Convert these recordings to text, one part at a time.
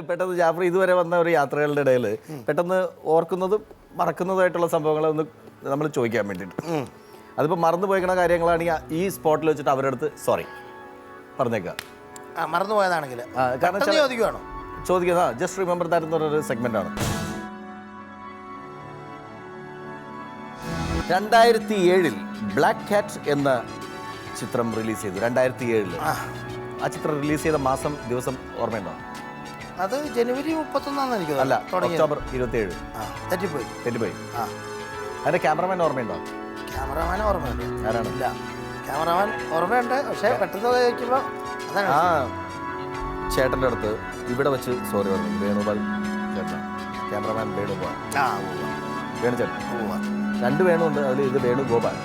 പെട്ടെന്ന് ജാഫർ ഇതുവരെ വന്ന ഒരു യാത്രകളുടെ ഇടയിൽ പെട്ടെന്ന് ഓർക്കുന്നതും മറക്കുന്നതായിട്ടുള്ള സംഭവങ്ങളെ ഒന്ന് നമ്മൾ ചോദിക്കാൻ വേണ്ടിയിട്ട്. അതിപ്പോൾ മറന്നു പോയിക്കണ കാര്യങ്ങളാണെങ്കിൽ ഈ സ്പോട്ടിൽ വെച്ചിട്ട് അവരുടെ അടുത്ത് സോറി പറഞ്ഞേക്കുക. മറന്നു പോയതാണെങ്കിൽ കാരണം ചോദിക്കുന്ന ജസ്റ്റ് റിമെമ്പർ ദാറ്റ് എന്ന് പറഞ്ഞൊരു സെഗ്മെൻ്റാണ്. 2007 ബ്ലാക്ക് കാറ്റ് എന്ന ചിത്രം റിലീസ് ചെയ്തു. 2007 ആ ചിത്രം റിലീസ് ചെയ്ത മാസം ദിവസം ഓർമ്മയുണ്ടോ? അത് ജനുവരി 31 എനിക്ക് അല്ല, ഒക്ടോബർ 27. തെറ്റിപ്പോയി. അതിന്റെ ക്യാമറമാൻ ഓർമ്മയുണ്ടോ? ക്യാമറമാൻ ഓർമ്മയുണ്ട്. ആരാണ്? ഇല്ല, ക്യാമറമാൻ ഓർമ്മയുണ്ട്, പക്ഷെ പെട്ടെന്ന് ചോദിക്കുമ്പോൾ അതാണ് ആ ചേട്ടൻ്റെ അടുത്ത് ഇവിടെ വെച്ച് സോറി പറഞ്ഞു. വേണുപാൽ ചേട്ടനാണ് ക്യാമറമാൻ. വേണുപാൽ വേണു ചേട്ടൻ. രണ്ട് വേണുണ്ട്, അതിൽ ഇത് വേണുഗോപാൽ.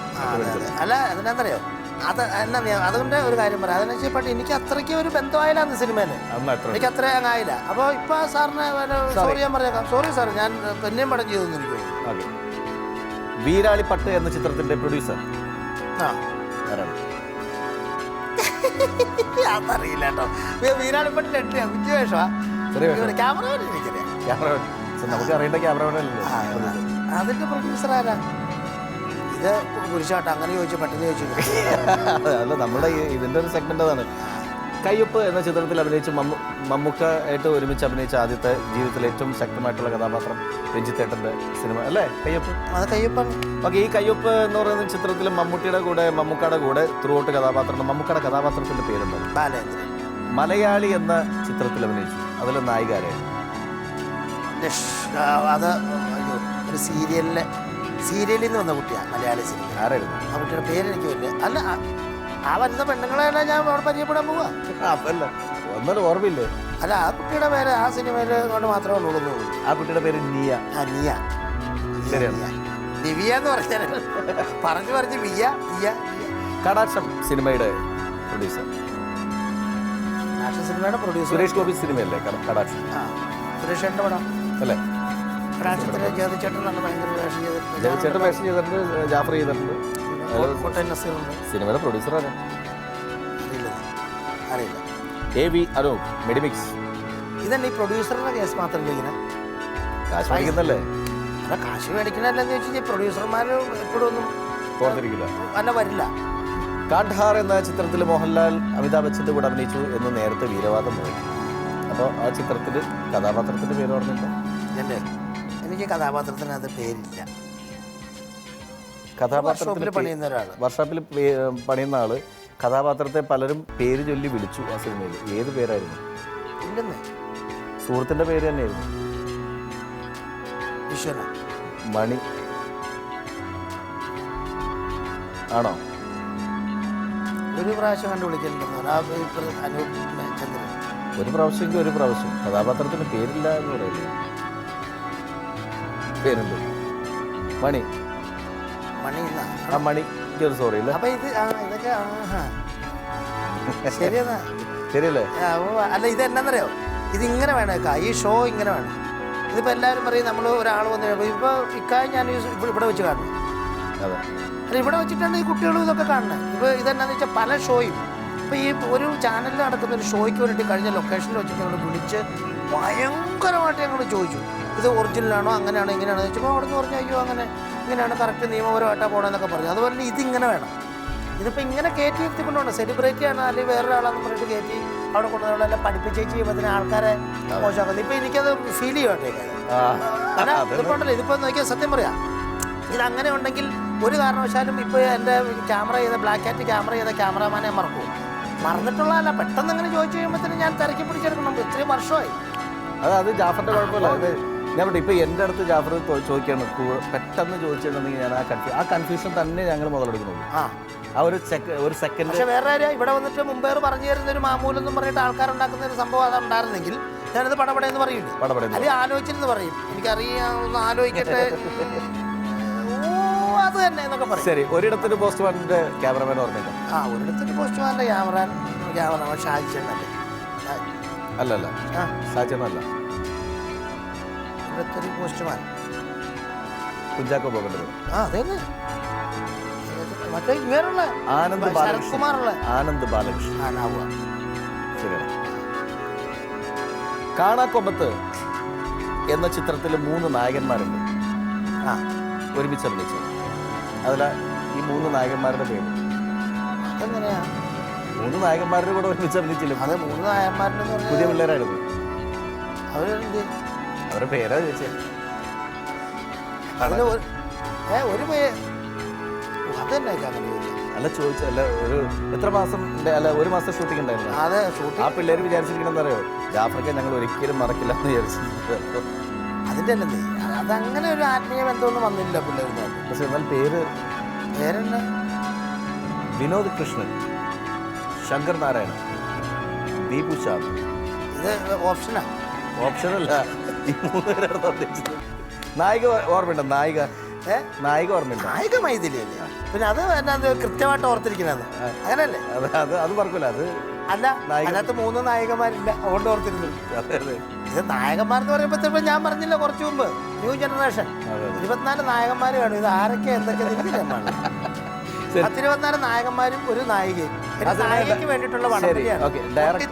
അല്ല, അതിനെന്തറിയോ, അത് എന്നാ അതുകൊണ്ട് ഒരു കാര്യം പറയാം. അതിനെ വെച്ചപ്പോൾ എനിക്ക് അത്രയ്ക്ക് ഒരു ബന്ധമായില്ലാന്ന് സിനിമയില്, എനിക്ക് അത്ര അങ്ങായില്ല. അപ്പോൾ ഇപ്പൊ സാറിന് സോറി ഞാൻ പറഞ്ഞേക്കാം. സോറി സാർ, ഞാൻ പിന്നെയും പടം ചെയ്തെന്ന് എനിക്ക് തോന്നുന്നു. വീരാളിപ്പട്ട് എന്ന ചിത്രത്തിന്റെ പ്രൊഡ്യൂസർ അതറിയില്ല കേട്ടോ. വീരാളിപ്പട്ടിന്റെ വിജയവേഷമാ ക്യാമറ നമുക്ക് അറിയേണ്ട ക്യാമറമാനല്ലേ. അതിന്റെ പ്രൊഡ്യൂസർ ആരാ? ഇത് കുരിശാട്ടം അങ്ങനെ ചോദിച്ചു, പെട്ടെന്ന് ചോദിച്ചു. അല്ല, നമ്മുടെ ഇതിന്റെ ഒരു സെഗ്മെന്റ് അതാണ്. കയ്യൊപ്പ് എന്ന ചിത്രത്തിൽ അഭിനയിച്ച് മമ്മൂക്ക ആയിട്ട് ഒരുമിച്ച് അഭിനയിച്ച ആദ്യത്തെ ജീവിതത്തിലെ ഏറ്റവും ശക്തമായിട്ടുള്ള കഥാപാത്രം രഞ്ജിത്തേട്ടന്റെ സിനിമ അല്ലേ കയ്യൊപ്പ്? അത് കയ്യൊപ്പാണ്. ഓക്കെ, ഈ കയ്യൊപ്പ് എന്ന് പറയുന്ന ചിത്രത്തിൽ മമ്മൂക്കയുടെ കൂടെ ത്രൂ ഔട്ട് കഥാപാത്രം. മമ്മൂക്കയുടെ കഥാപാത്രത്തിന്റെ പേരെന്താണ്? ബാലേന്ദ്രൻ. മലയാളി എന്ന ചിത്രത്തിൽ അഭിനയിച്ചു. അതിലെ നായികാരായിരുന്നു അത് ഒരു സീരിയലിൽ നിന്ന് വന്ന കുട്ടിയാണ്, മലയാളി സിനിമ. ആരായിരുന്നു ആ കുട്ടിയുടെ പേര്? എനിക്ക് വലിയ അല്ല, ആ വരുന്ന പെണ്ണുങ്ങളെല്ലാം ഞാൻ അവിടെ പരിചയപ്പെടാൻ പോവാ. ഒന്നും ഓർമ്മയില്ലേ? അല്ല, ആ കുട്ടിയുടെ പേര് ആ സിനിമയിൽ കൊണ്ട് മാത്രമേ ഉള്ളൂ. ആ കുട്ടിയുടെ പേര് നിയ. നിയ. ശരിയാണ്. നിവിയ എന്ന് പറഞ്ഞാൽ പറഞ്ഞു വിയ. കടാക്ഷം സിനിമയുടെ പ്രൊഡ്യൂസർ. സിനിമയുടെ പ്രൊഡ്യൂസർ സുരേഷ് ഗോപി സിനിമയല്ലേ കടാക്ഷം? സുരേഷ് ചേട്ടൻ്റെ പടം അല്ലേ? കടാക്ഷത്തിലെ ജ്യോതിച്ചേട്ടൻ നല്ല ഭയങ്കര വേഷം ചെയ്തിട്ടുണ്ട്. ജ്യോതിച്ചേട്ടൻ വേഷം ചെയ്തിട്ടുണ്ട്, ജാഫർ ചെയ്തിട്ടുണ്ട്. സിനിമയുടെ പ്രൊഡ്യൂസറാണ് അറിയില്ല. AV അനൂപ് മെഡിമിക്സ്. ഇതന്നെ ഈ പ്രൊഡ്യൂസറുടെ കേസ് മാത്രമല്ല ഇങ്ങനെ കാശ് മേടിക്കുന്നല്ലേ? അല്ല, കാശ് മേടിക്കണല്ലെന്ന് ചോദിച്ചാൽ പ്രൊഡ്യൂസർമാർ എപ്പോഴും ഒന്നും ഓർത്തിരിക്കില്ല, അല്ല വരില്ല. കാണ്ഡഹാർ എന്ന ചിത്രത്തിൽ മോഹൻലാൽ അമിതാഭ് ബച്ചൻ്റെ കൂടെ അഭിനയിച്ചു എന്ന് നേരത്തെ വീരവാദം പോയി. അപ്പോൾ ആ ചിത്രത്തിൽ കഥാപാത്രത്തിൻ്റെ പേര് ഓർമ്മയുണ്ടോ? എനിക്ക് കഥാപാത്രത്തിനകത്ത് പേരില്ല. കഥാപാത്രത്തിൽ പണിയുന്ന ഒരാൾ, വർക്ക്ഷോപ്പിൽ പണിയുന്ന ആള് കഥാപാത്രത്തെ പലരും പേര് ചൊല്ലി വിളിച്ചു ആ സിനിമയിൽ. ഏത് പേരായിരുന്നു? ഇല്ലെന്ന്. സുഹൃത്തിന്റെ പേര് തന്നെയായിരുന്നു. മണി ആണോ? ഒരു പ്രാവശ്യം കണ്ടു വിളിക്കലുണ്ടെന്ന് ഒരു പ്രാവശ്യം ഒരു പ്രാവശ്യം. കഥാപാത്രത്തിന് പേരില്ല എന്ന് പറയില്ല. പേരുണ്ട്. മണി. ആ മണിക്ക് ഒരു സോറി ഇല്ല. അപ്പൊ ഇത് ഇതൊക്കെ ശരിയെന്നാ ശരിയല്ലേ? അല്ല, ഇത് എന്നാന്നറിയോ, ഇതിങ്ങനെ വേണേക്കാ, ഈ ഷോ ഇങ്ങനെ വേണം. ഇതിപ്പോൾ എല്ലാവരും പറയും നമ്മൾ ഒരാൾ വന്ന് ഇപ്പോൾ ഇക്കാര്യം ഞാൻ ഇവിടെ വെച്ച് കാണുന്നു. അതെ, അല്ല, ഇവിടെ വെച്ചിട്ടാണ് ഈ കുട്ടികളും ഇതൊക്കെ കാണുന്നത്. ഇപ്പോൾ ഇതെന്നാന്ന് വെച്ചാൽ പല ഷോയും ഇപ്പോൾ ഈ ഒരു ചാനലിൽ നടക്കുന്ന ഒരു ഷോയ്ക്ക് വേണ്ടിയിട്ട് കഴിഞ്ഞ ലൊക്കേഷനിൽ വെച്ചിട്ട് ഞങ്ങൾ വിളിച്ച് ഭയങ്കരമായിട്ട് ഞങ്ങൾ ചോദിച്ചു, ഇത് ഒറിജിനലാണോ, അങ്ങനെയാണോ ഇങ്ങനെയാണോ ചോദിച്ചപ്പോൾ അവിടെ നിന്ന് പറഞ്ഞു, അയ്യോ അങ്ങനെ ഇങ്ങനെയാണ്, കറക്റ്റ് നിയമപരമായിട്ടാണ് പോകണമെന്നൊക്കെ പറഞ്ഞു. അതുപോലെ തന്നെ ഇതിങ്ങനെ വേണം. ഇതിപ്പോൾ ഇങ്ങനെ കയറ്റി എത്തിക്കൊണ്ടുണ്ട്. സെലിബ്രിറ്റി ആണ് അല്ലെങ്കിൽ വേറൊരാളാന്ന് പറഞ്ഞിട്ട് കയറ്റി അവിടെ കൊണ്ടുവന്നെല്ലാം പഠിപ്പിച്ച് ചെയ്യുമ്പോൾ ആൾക്കാരെ മോശമാക്കുന്നത്. ഇപ്പം എനിക്കത് ഫീൽ ചെയ്യട്ടെ. ഇതിപ്പോൾ ഉണ്ടല്ലോ, ഇതിപ്പോൾ നോക്കിയാൽ സത്യം പറയാം, ഇതങ്ങനെ ഉണ്ടെങ്കിൽ ഒരു കാരണവശാലും ഇപ്പോൾ എൻ്റെ ക്യാമറ ചെയ്ത ബ്ലാക്ക് കാറ്റ് ക്യാമറ ചെയ്ത ക്യാമറമാനെ മറന്നിട്ടുള്ളതല്ല. പെട്ടെന്ന് അങ്ങനെ ചോദിച്ചു കഴിയുമ്പോഴത്തേനും ഞാൻ തിരക്കി പിടിച്ചെടുക്കണം. ഇത്രയും വർഷമായി. അത് ജാഫറിന്റെ കുഴപ്പമില്ല. അത് ഞാൻ ഇപ്പൊ എൻ്റെ അടുത്ത് ജാഫർ ചോദിക്കാണ്, പെട്ടെന്ന് ചോദിച്ചിട്ടുണ്ടെങ്കിൽ ഞാൻ ആ കൺഫ്യൂഷൻ തന്നെ ഞങ്ങൾ മുതലെടുക്കുന്നുള്ളൂ. ആ ഒരു സെക്കൻഡ്. പക്ഷേ വേറെ കാര്യം, ഇവിടെ വന്നിട്ട് മുമ്പേർ പറഞ്ഞു തരുന്ന ഒരു മാമൂലെന്നും പറഞ്ഞിട്ട് ആൾക്കാരുണ്ടാക്കുന്ന ഒരു സംഭവം അതുണ്ടായിരുന്നെങ്കിൽ ഞാനത് പടപടയെന്ന് പറയില്ല, അല്ലെങ്കിൽ ആലോചിച്ചിരുന്ന് പറയും. എനിക്കറിയാം, ഒന്ന് ആലോചിക്കട്ടെ, അത് തന്നെ എന്നൊക്കെ പറയും. ശരി, ഒരിടത്തൊരു പോസ്റ്റ്മാൻ്റെ ക്യാമറമാൻ ഓർമ്മയില്ല? ഒരിടത്തൊരു പോസ്റ്റ്മാൻ്റെ ക്യാമറമാൻ ഷാജിച്ചേട്ടനല്ലേ? അല്ലല്ല, ഷാജിച്ചേട്ടനല്ല. ഒരിടത്തൊരു പോസ്റ്റ്മാൻ കുഞ്ചാക്കോ പോകേണ്ടത്. അതെ, മറ്റേ ഇങ്ങനെയുള്ള ശരത്കുമാറുള്ള ആനന്ദ് ബാലകൃഷ്ണൻ. ശരിയാണ്. കാണാക്കൊമ്പത്ത് എന്ന ചിത്രത്തിൽ 3 നായകന്മാരുണ്ട് ആ ഒരുമിച്ച് അഭിനയിച്ചത്. അതിൽ ഈ 3 നായകന്മാരുടെ പേര് അതെങ്ങനെയാ 3 നായകന്മാരുടെ കൂടെ ഒരുമിച്ച് അഭിനയിച്ചില്ല. അത് 3 നായന്മാരെന്ന് പുതിയ പറഞ്ഞാൽ പിള്ളേരായിരുന്നു. അവരെന്ത് അവരുടെ പേരാ ചോദിച്ചത്. അതിൽ ഒരു പേര് അതന്നെ അങ്ങനെ അല്ല ചോദിച്ചല്ല, ഒരു എത്ര മാസം അല്ല 1 മാസം ഷൂട്ടിംഗ് ഉണ്ടായിരുന്നു. അതെ ആ ഷൂട്ടിംഗ് പിള്ളേർ വിചാരിച്ചിരിക്കണമെന്ന് അറിയോ, ജാഫ്രിക്ക ഞങ്ങൾ ഒരിക്കലും മറക്കില്ല എന്ന് വിചാരിച്ചു. അതിൻ്റെ അല്ലേ അതങ്ങനെ ഒരു ആത്മീയ ബന്ധമൊന്നും വന്നില്ല പിള്ളേരുമായിട്ട്. പക്ഷെ എന്നാൽ പേര് പേരെന്നെ വിനോദ് കൃഷ്ണൻ, ശങ്കർ നാരായണൻ, ദീപു ഷാബ്. ഇത് ഓപ്ഷനാ ഓപ്ഷനല്ല, ഈ 3 പേരാണ് ഉദ്ദേശിച്ചത്. നായിക ഓർമ്മയുണ്ടോ? നായിക ഓർമ്മയുണ്ടോ? നായിക മൈഥിലിയല്ലേ? പിന്നെ അത് എന്നാ കൃത്യമായിട്ട് ഓർത്തിരിക്കുന്നത് അങ്ങനെയല്ലേ? അത് പറക്കൂല. അത് അല്ല അതിനകത്ത് 3 നായികമാരില്ല, അതുകൊണ്ട് ഓർത്തിരുന്നു. അതെ അതെ ഇത് നായകന്മാരെന്ന് പറയുമ്പോൾ ഞാൻ പറഞ്ഞില്ല കുറച്ച് മുമ്പ്, ന്യൂ ജനറേഷൻ 24 നായകന്മാർ കാണും. ഇത് ആരൊക്കെ എന്തൊക്കെ എനിക്കറിയാൻ 24 നായകന്മാരും ഒരു നായികയും. പിന്നെ നായികയ്ക്ക് വേണ്ടിയിട്ടുള്ള വടംവലിയാണ്.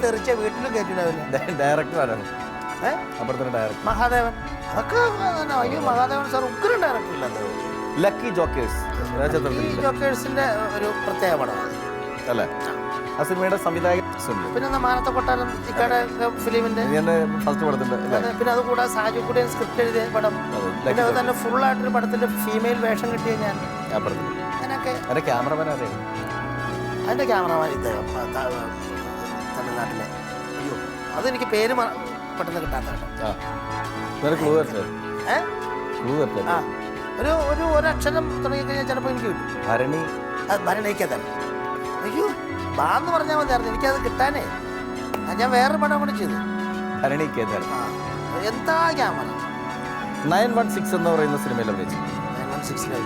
തെറിച്ച വീട്ടിലും കയറ്റില്ല. ഡയറക്ടർ ആരാണ്? അപ്പുറത്തെ ഡയറക്ടർ മഹാദേവൻ. അതൊക്കെ അയ്യോ മഹാദേവൻ സാർ ഉഗ്രൻ ഡയറക്ടർ ഇല്ല. ലക്കി ജോക്കേഴ്സ് ഈ ജോക്കേഴ്സിന്റെ ഒരു പ്രത്യേക പടമാണ് അല്ലേ? ആ സിനിമയുടെ സംവിധായകൻ പിന്നെ മാനത്തെ കൊട്ടാരം ഇക്കടെ ഫിലിമിന്റെ ഫസ്റ്റ് പടത്തിന്റെ. പിന്നെ അത് കൂടാതെ സാജു കൂടെ സ്ക്രിപ്റ്റ് എഴുതിയ പടം. പിന്നെ അത് തന്നെ ഫുള്ളായിട്ടൊരു പടത്തിന്റെ ഫീമെയിൽ വേഷം കിട്ടിയ ഞാൻ അങ്ങനെയൊക്കെ. അതിന്റെ ക്യാമറമാൻ അറിയാം. അതിന്റെ ക്യാമറമാൻ ഇദ്ദേഹം തമിഴ്നാട്ടിലെ. അയ്യോ അതെനിക്ക് പേര് പെട്ടെന്ന് കിട്ടാത്ത ആ ഒരക്ഷരം തുടങ്ങിക്കഴിഞ്ഞാൽ ചിലപ്പോൾ എനിക്ക് കിട്ടും. ഭരണിക്ക് തന്നെ. അയ്യോ ബാന്ന് പറഞ്ഞാൽ മതിയായിരുന്നു, എനിക്കത് കിട്ടാനേ. ഞാൻ വേറൊരു പടം കൂടി ചെയ്തു. എന്താ ക്യാമറ 916 എന്ന് പറയുന്ന സിനിമയിൽ അഭിനയിച്ചു. 916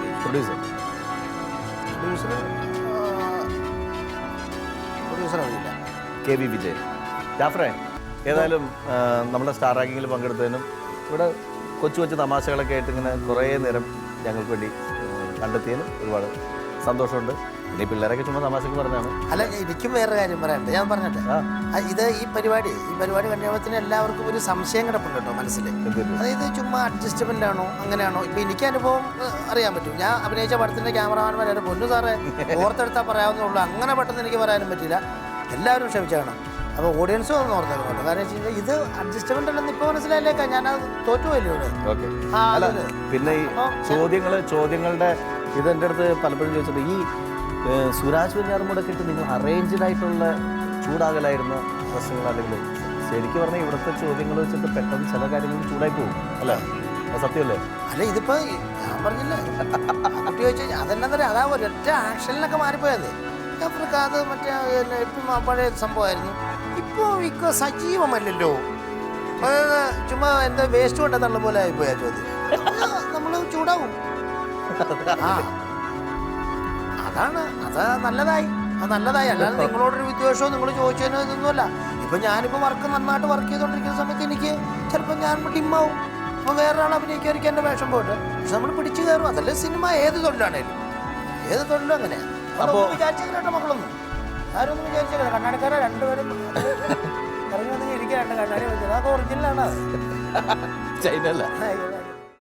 പ്രൊഡ്യൂസർ അറിയില്ല. KB വിജയൻ. ജാഫ്രേ, ഏതായാലും നമ്മുടെ സ്റ്റാർ റാങ്കിങ്ങിൽ പങ്കെടുത്തതിനും ഇവിടെ കൊച്ചു കൊച്ചു തമാശകളൊക്കെ ആയിട്ട് ഇങ്ങനെ കുറേ നേരം ഞങ്ങൾക്ക് വേണ്ടി കണ്ടെത്തിയതിനും ഒരുപാട് സന്തോഷമുണ്ട്. ഇനി പിള്ളേരൊക്കെ ചുമ്മാ തമാശക്ക് പറഞ്ഞാണ്. അല്ല എനിക്കും വേറെ കാര്യം പറയാനുണ്ട്, ഞാൻ പറഞ്ഞിട്ട്. ഇത് ഈ പരിപാടി കണ്ടുമ്പോഴത്തേന് എല്ലാവർക്കും ഒരു സംശയം കിടപ്പുണ്ട് കേട്ടോ മനസ്സിൽ. അതായത് ചുമ്മാ അഡ്ജസ്റ്റ്മെന്റ് ആണോ അങ്ങനെയാണോ? ഇപ്പൊ എനിക്ക് അനുഭവം അറിയാൻ പറ്റും. ഞാൻ അഭിനയിച്ച പടത്തിന്റെ ക്യാമറമാൻമാരെ പൊന്നു സാറേ ഓർത്തെടുത്താൽ പറയാവുന്നുള്ളൂ, അങ്ങനെ പെട്ടെന്ന് എനിക്ക് പറയാനും പറ്റില്ല. എല്ലാവരും ക്ഷമിച്ചാണ്. അപ്പോൾ ഓഡിയൻസും ഒന്ന് ഓർത്തേക്കും കേട്ടോ. കാരണം വെച്ച് കഴിഞ്ഞാൽ ഇത് അഡ്ജസ്റ്റ്മെന്റ് അല്ലെന്ന് ഇപ്പോൾ മനസ്സിലായില്ലേക്കാ, ഞാനത് തോറ്റുപോയില്ലേ ഇവിടെ. പിന്നെ ഈ ചോദ്യങ്ങളുടെ ഇത് എൻ്റെ അടുത്ത് പലപ്പോഴും ചോദിച്ചത്, ഈ സുരാജ് വെഞ്ഞാറുമൂടൊക്കെ ഇട്ട് നിങ്ങൾ അറേഞ്ച്ഡ് ആയിട്ടുള്ള ചൂടാകലായിരുന്ന പ്രശ്നങ്ങൾ, അല്ലെങ്കിൽ ശരിക്കും പറഞ്ഞാൽ ഇവിടുത്തെ ചോദ്യങ്ങൾ വെച്ചിട്ട് പെട്ടെന്ന് ചില കാര്യങ്ങൾ ചൂടായി പോകും അല്ലേ? സത്യമല്ലേ? അല്ല ഇതിപ്പോ ഞാൻ പറഞ്ഞില്ലേ കുട്ടി ചോദിച്ചാൽ അതെന്നാ പറയാ, അതാ ഒരൊറ്റ ആക്ഷനിലൊക്കെ മാറിപ്പോയത്. അത് മറ്റേ ഇപ്പം പഴയ സംഭവമായിരുന്നു. ഇപ്പോൾ സജീവമല്ലല്ലോ, ചുമ്മാ എന്താ വേസ്റ്റ് കൊണ്ട് തള്ള പോലെ ആയിപ്പോയാ ചോദ്യം. നമ്മൾ ചൂടാവും. അതാണ് അത് നല്ലതായി. അല്ലാതെ നിങ്ങളോടൊരു വിദ്വേഷമോ നിങ്ങൾ ചോദിച്ചതിനോ ഇതൊന്നുമല്ല. ഇപ്പം ഞാനിപ്പോൾ നന്നായിട്ട് വർക്ക് ചെയ്തുകൊണ്ടിരിക്കുന്ന സമയത്ത് എനിക്ക് ചിലപ്പോൾ ഞാൻ ഡിമ്മാവും. അപ്പോൾ വേറൊരാൾ അഭിനയിക്കാതിരിക്കാൻ എൻ്റെ വേഷം പോയിട്ട്. പക്ഷെ നമ്മൾ പിടിച്ചു കയറും. അതല്ലേ സിനിമ, ഏത് തൊഴിലാണേലും അങ്ങനെ. അപ്പോൾ വിചാരിച്ചതിനായിട്ട് മക്കളൊന്നും ആരും ഒന്നും വിചാരിച്ചില്ല. കണ്ണാടിക്കാരെ രണ്ടുപേരും ഇറങ്ങി വന്ന് ഇരിക്കുക, 2 കണ്ണാടി വെച്ചത്. അതൊക്കെ ഒറിജിനലാണ്. ചൈന അല്ല.